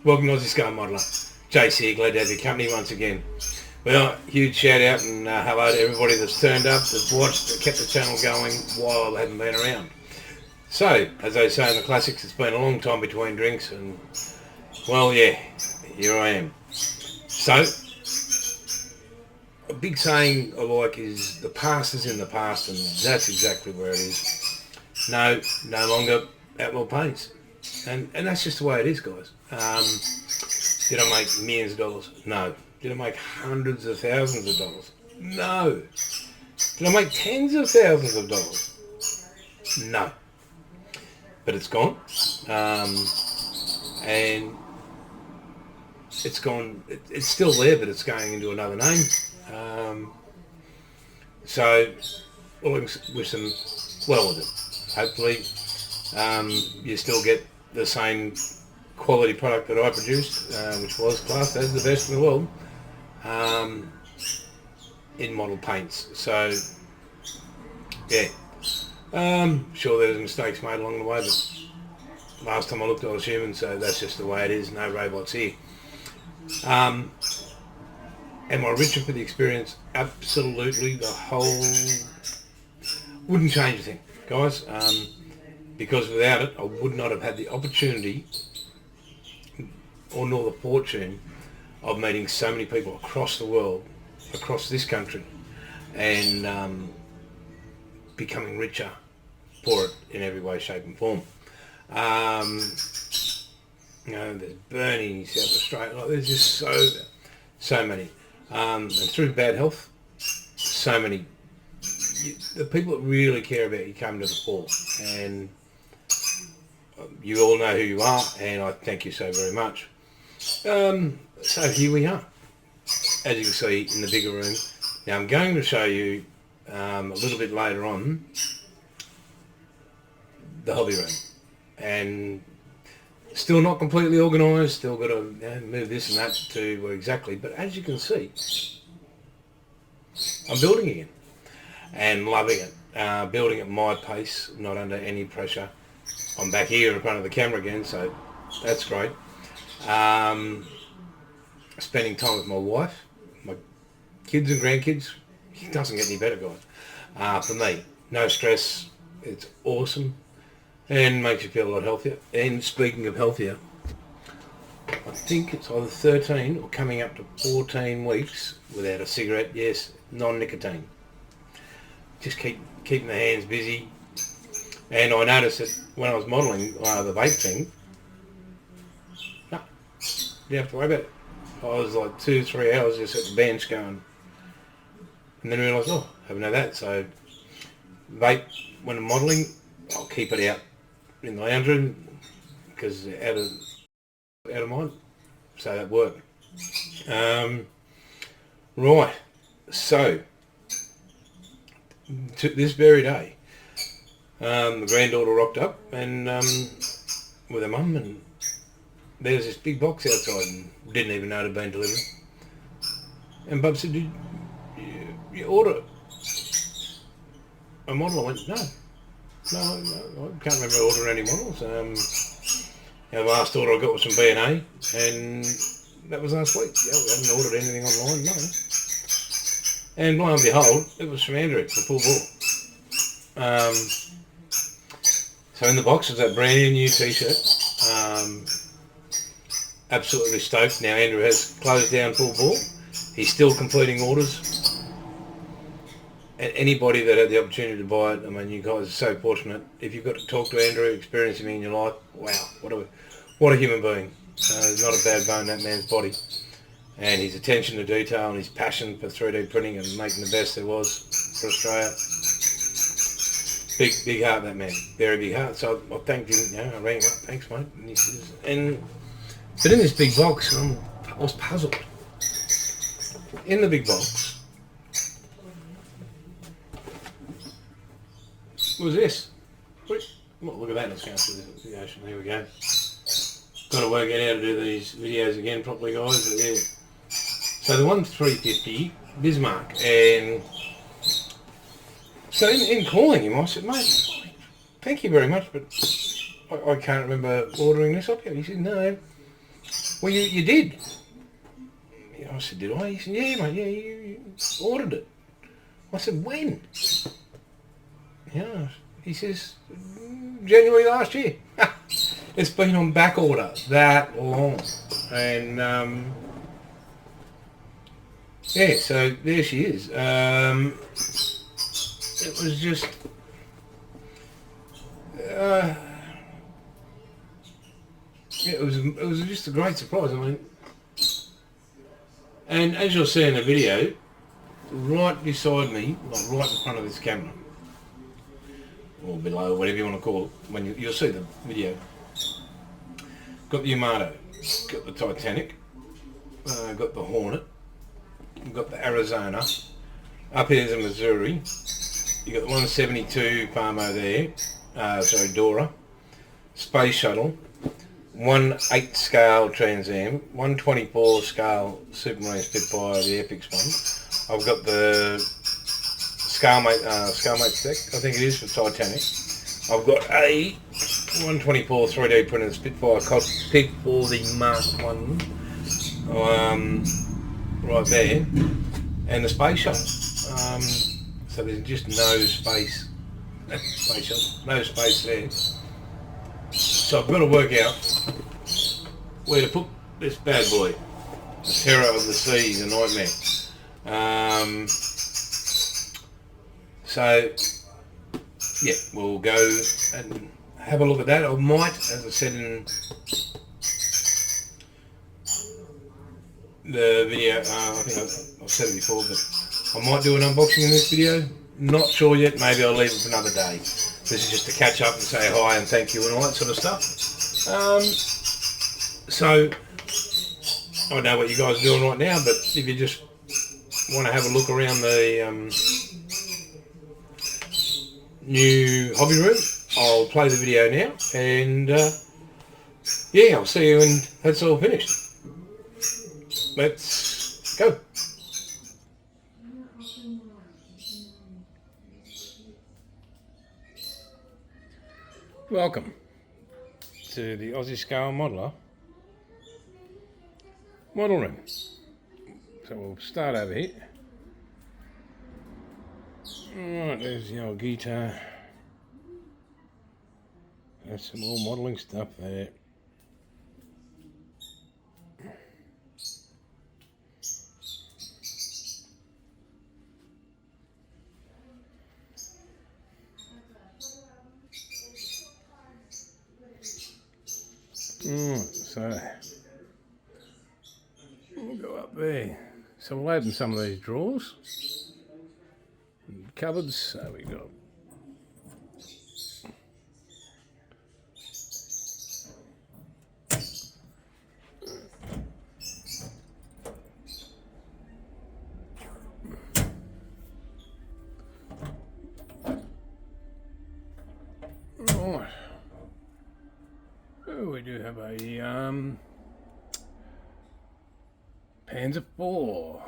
Welcome to Aussie Scale Modeller. JC here, glad to have your company once again. Well, huge shout out and hello to everybody that's turned up, that's watched, that kept the channel going while I haven't been around. So, as they say in the classics, it's been a long time between drinks and, well, yeah, here I am. So, a big saying I like is the past is in the past, and that's exactly where it is. No longer Outlaw paints. And that's just the way it is, guys. Did I make millions of dollars? No. Did I make hundreds of thousands of dollars? No. Did I make tens of thousands of dollars? No. But it's gone. And it's gone. It's still there, but it's going into another name. So, all I can wish them well with it. Hopefully, you still get the same quality product that I produced, which was classed as the best in the world, in model paints. So, yeah, sure there's mistakes made along the way, but last time I looked I was human, so that's just the way it is. No robots here. Am I richer for the experience? Absolutely. The whole wouldn't change a thing, guys. Because without it, I would not have had the opportunity or nor the fortune of meeting so many people across the world, across this country, and becoming richer for it in every way, shape and form. There's Bernie in South Australia. Like, there's just so many. And through bad health, so many. The people that really care about you come to the fore, and you all know who you are, and I thank you so very much. So here we are, as you can see in the bigger room. Now I'm going to show you a little bit later on the hobby room, and still not completely organised, still got to move this and that to where exactly, but as you can see, I'm building again and loving it, building at my pace, not under any pressure. I'm back here in front of the camera again, so that's great. Spending time with my wife, my kids and grandkids. It doesn't get any better, guys. For me, no stress. It's awesome and makes you feel a lot healthier. And speaking of healthier, I think it's either 13 or coming up to 14 weeks without a cigarette. Yes, non-nicotine. Just keeping the hands busy. And I noticed that when I was modelling the vape thing, no, didn't have to worry about it. I was like 2-3 hours just at the bench going, and then I realised, haven't had that. So vape, when I'm modelling, I'll keep it out in the lounge room because out of mind. So that worked. Right. So to this very day, the granddaughter rocked up and with her mum, and there's this big box outside, and didn't even know it had been delivered. And Bub said, "Did you order a model?" I went, No, I can't remember ordering any models. The last order I got was from B&A, and that was last week. Yeah, we haven't ordered anything online, no. And lo and behold, it was from Andrew, the Pool Ball. So in the box was that brand new t-shirt. Absolutely stoked. Now Andrew has closed down Pool Ball. He's still completing orders. And anybody that had the opportunity to buy it, I mean, you guys are so fortunate. If you've got to talk to Andrew, experience him in your life, wow, what a human being. There's not a bad bone in that man's body. And his attention to detail and his passion for 3D printing and making the best there was for Australia. Big heart, that man. Very big heart. So I thanked him. I rang him up. Thanks, mate. And he says, but in this big box, I was puzzled. In the big box was this. Look at that. Let's go through the ocean. Here we go. Got to work out how to do these videos again properly, guys. But yeah. So the 1350 Bismarck, and so in calling him, I said, "Mate, thank you very much, but I can't remember ordering this up yet." He said, "No, Well, you did. I said, did I? He said, yeah, mate, yeah, you ordered it. I said, when? Yeah. He says, January last year. It's been on back order that long. And, yeah, so there she is. It was just... it was just a great surprise. I mean, and as you'll see in the video, right beside me, like right in front of this camera, or below, whatever you want to call it, when you'll see the video, got the Yamato, got the Titanic, got the Hornet, got the Arizona, up here's the Missouri, you got the 172 Palmo there, Dora, Space Shuttle, 1/8 scale Trans Am, 1/24 scale Supermarine Spitfire, the Epics one. I've got the Scalemate deck, I think it is, for Titanic. I've got a 1/24 3D printed Spitfire cockpit for the Mark 1, right there, and the Space Shuttle. So there's just no space, no space there. So I've got to work out where to put this bad boy, the terror of the sea, the nightmare. So yeah, we'll go and have a look at that. I might, as I said in the video, I think I've said it before, but I might do an unboxing in this video. Not sure yet, maybe I'll leave it for another day. This is just to catch up and say hi and thank you and all that sort of stuff. So, I don't know what you guys are doing right now, but if you just want to have a look around the new hobby room, I'll play the video now, and yeah, I'll see you when that's all finished. Let's go. Welcome to the Aussie Scale Modeler model room. So we'll start over here. Alright, there's the old guitar. There's some more modelling stuff there. So we'll go up there. So we'll open some of these drawers and cupboards. So we got right. Oh, we do have a Panzer 4.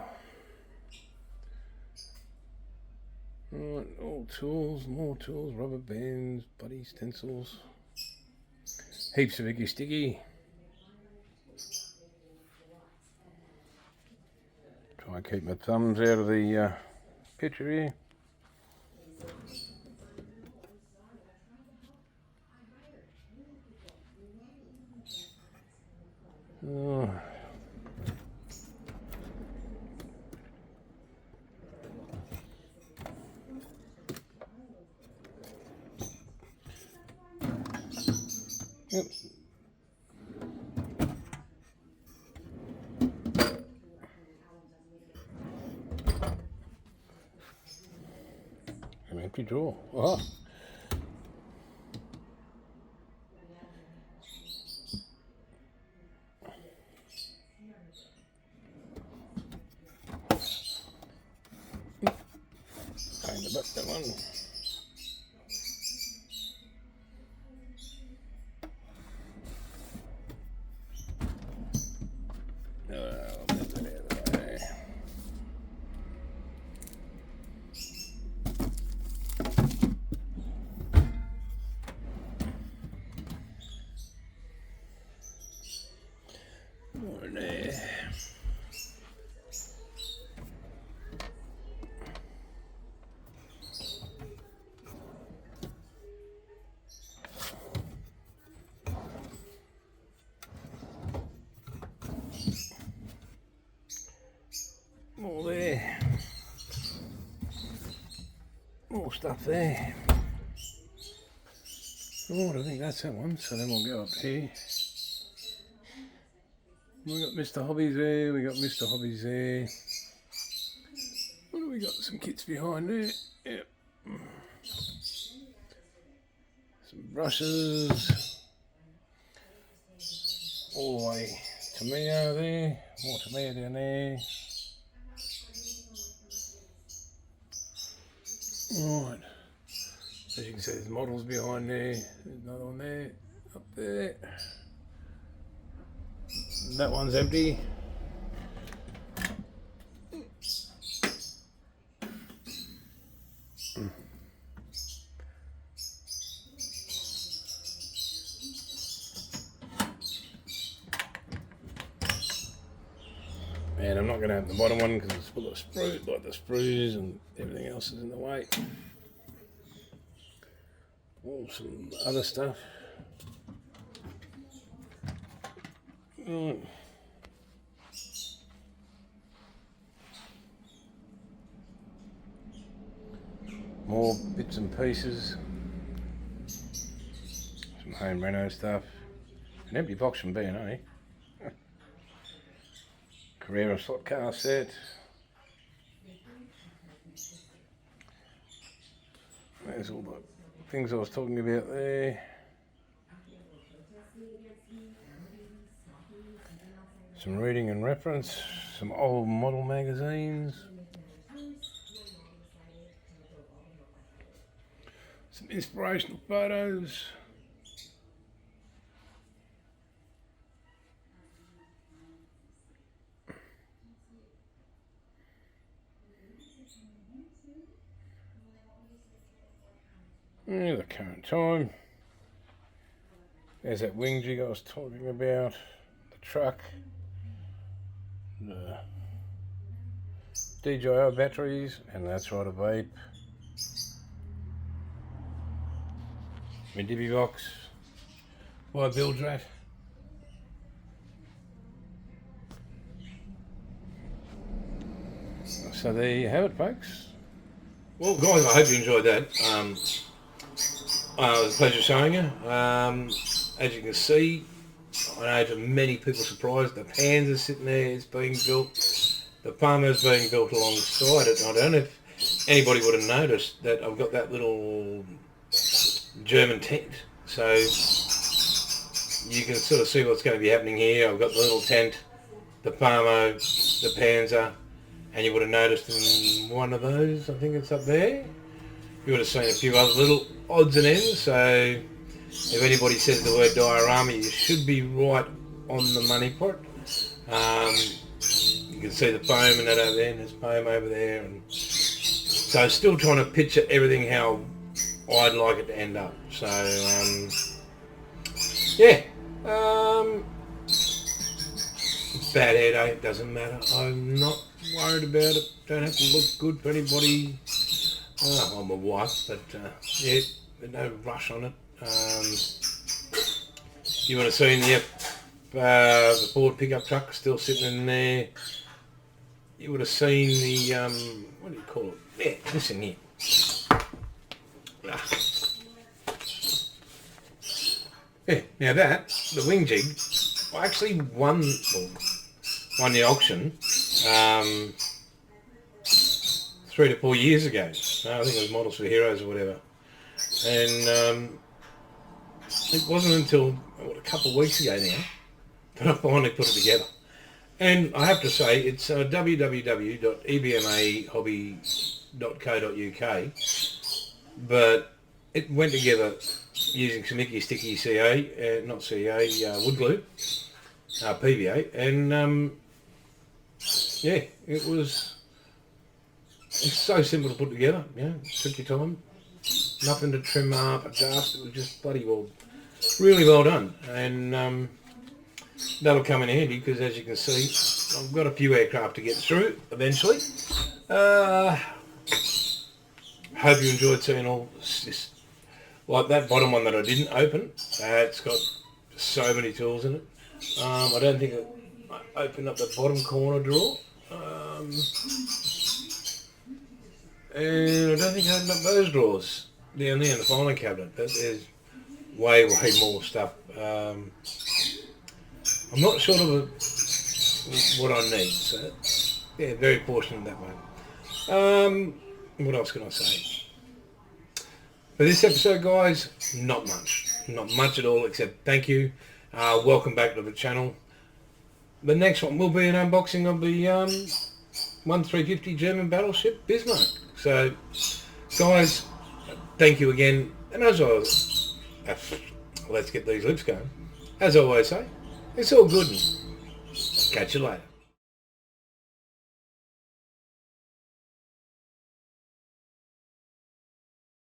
Right, all tools, more tools, rubber bands, buddy stencils, heaps of icky sticky. Try and keep my thumbs out of the picture here. Oh. Yep. An empty drawer. Oh. Find about that one. stuff there. Right, I think that's that one. So then we'll go up here. We got Mr. Hobbies there. We got Mr. Hobbies there. What do we got? Some kits behind there. Yep. Some brushes. All the way to Mio there. More to Mio down there. Right. As you can see, there's models behind there. There's another one there. Up there. That one's empty. And I'm not going to have the bottom one because it's full of sprues, like the sprues and everything else is in the way. Oh, some other stuff. Right. More bits and pieces. Some home reno stuff. An empty box from B&A. Carrera slot car set. There's all the things I was talking about there. Some reading and reference, some old model magazines, some inspirational photos. Yeah, the current time. There's that wing jig I was talking about, the truck, the DJI batteries, and that's right, a vape. My divvy box by Bill Drat. So there you have it, folks. Well, guys, I hope you enjoyed that. It was a pleasure showing you. As you can see, I know to many people surprised, the pans are sitting there, it's being built. The Palmer's being built alongside it. I don't know if anybody would have noticed that I've got that little German tent. So you can sort of see what's going to be happening here. I've got the little tent, the Palmer, the Panzer, and you would have noticed in one of those, I think it's up there, you would have seen a few other little odds and ends. So if anybody says the word diorama, you should be right on the money for it. You can see the foam and that over there, and there's foam over there. And so still trying to picture everything how I'd like it to end up. So, yeah. Bad hair day, doesn't matter. I'm not worried about it. Don't have to look good for anybody. I'm a wife, but yeah, there's no rush on it. You would have seen the Ford pickup truck still sitting in there. You would have seen the, what do you call it? Yeah, this in here. Yeah, now that, the wing jig, I actually won the auction 3 to 4 years ago. I think it was Models for Heroes or whatever. And it wasn't until a couple of weeks ago now that I finally put it together. And I have to say, it's www.ebmahobby.co.uk, but it went together using some icky sticky wood glue, PVA, and yeah, it's so simple to put together. Yeah, took your time, nothing to trim up, adjust. It was just bloody well, really well done, and that'll come in handy because, as you can see, I've got a few aircraft to get through eventually. Hope you enjoyed seeing all this. Like that bottom one that I didn't open, it's got so many tools in it. I don't think I opened up the bottom corner drawer. And I don't think I opened up those drawers down there in the filing cabinet, but there's way more stuff. I'm not sure of what I need, so yeah, very fortunate that way. What else can I say? For this episode, guys, not much at all, except thank you. Welcome back to the channel. The next one will be an unboxing of the 1350 German battleship Bismarck. So, guys, thank you again. And as always, let's get these lips going. As I always say, it's all good. And catch you later.